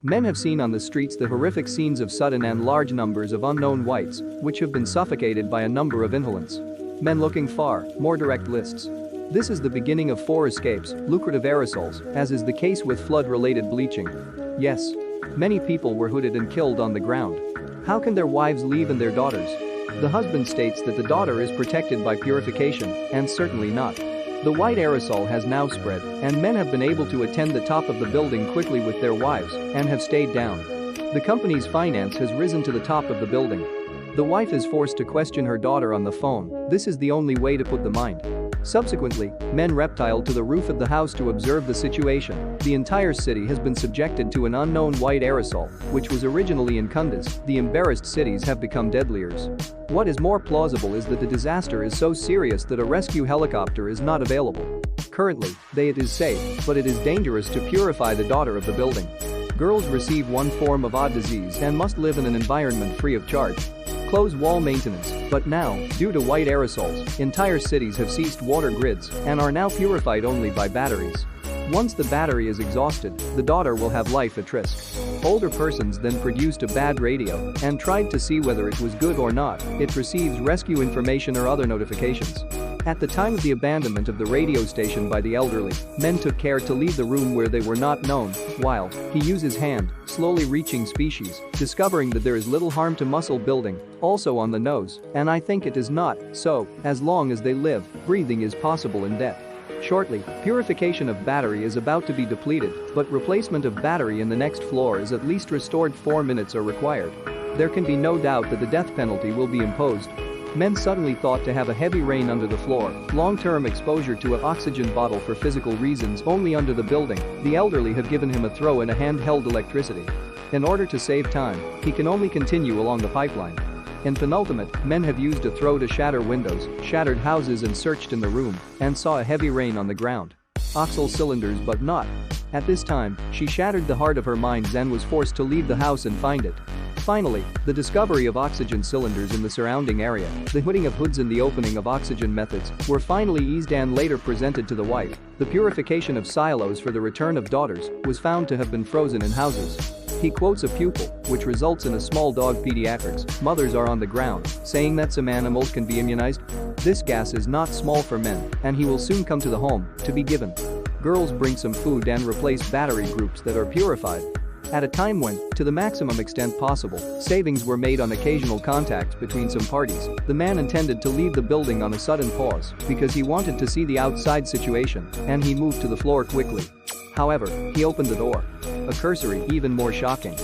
Men have seen on the streets the horrific scenes of sudden and large numbers of unknown whites, which have been suffocated by a number of inhalants. Men looking far, more direct lists. This is the beginning of 4 escapes, lucrative aerosols, as is the case with flood-related bleaching. Yes. Many people were hooded and killed on the ground. How can their wives leave and their daughters? The husband states that the daughter is protected by purification, and certainly not. The white aerosol has now spread, and men have been able to attend the top of the building quickly with their wives, and have stayed down. The company's finance has risen to the top of the building. The wife is forced to question her daughter on the phone. This is the only way to put the mind. Subsequently, men reptiled to the roof of the house to observe the situation. The entire city has been subjected to an unknown white aerosol, which was originally in Kunduz. The embarrassed cities have become deadliers. What is more plausible is that the disaster is so serious that a rescue helicopter is not available. Currently, it is safe, but it is dangerous to purify the daughter of the building. Girls receive one form of odd disease and must live in an environment free of charge. Close wall maintenance, but now, due to white aerosols, entire cities have ceased water grids and are now purified only by batteries. Once the battery is exhausted, the daughter will have life at risk. Older persons then produced a bad radio and tried to see whether it was good or not. It receives rescue information or other notifications. At the time of the abandonment of the radio station by the elderly, men took care to leave the room where they were not known, while he used his hand, slowly reaching species, discovering that there is little harm to muscle building, also on the nose, and I think it is not, so, as long as they live, breathing is possible in death. Shortly, purification of battery is about to be depleted, but replacement of battery in the next floor is at least restored. 4 minutes are required. There can be no doubt that the death penalty will be imposed. Men suddenly thought to have a heavy rain under the floor, long-term exposure to an oxygen bottle for physical reasons only under the building. The elderly have given him a throw and a handheld electricity. In order to save time, he can only continue along the pipeline. In penultimate, men have used a throw to shatter windows, shattered houses and searched in the room, and saw a heavy rain on the ground. Oxyl cylinders but not. At this time, she shattered the heart of her minds and was forced to leave the house and find it. Finally, the discovery of oxygen cylinders in the surrounding area, the hooding of hoods and the opening of oxygen methods were finally eased and later presented to the wife. The purification of silos for the return of daughters was found to have been frozen in houses. He quotes a pupil, which results in a small dog pediatrics. Mothers are on the ground, saying that some animals can be immunized. This gas is not small for men, and he will soon come to the home to be given. Girls bring some food and replace battery groups that are purified. At a time when, to the maximum extent possible, savings were made on occasional contacts between some parties, the man intended to leave the building on a sudden pause because he wanted to see the outside situation, and he moved to the floor quickly. However, he opened the door. A cursory, even more shocking.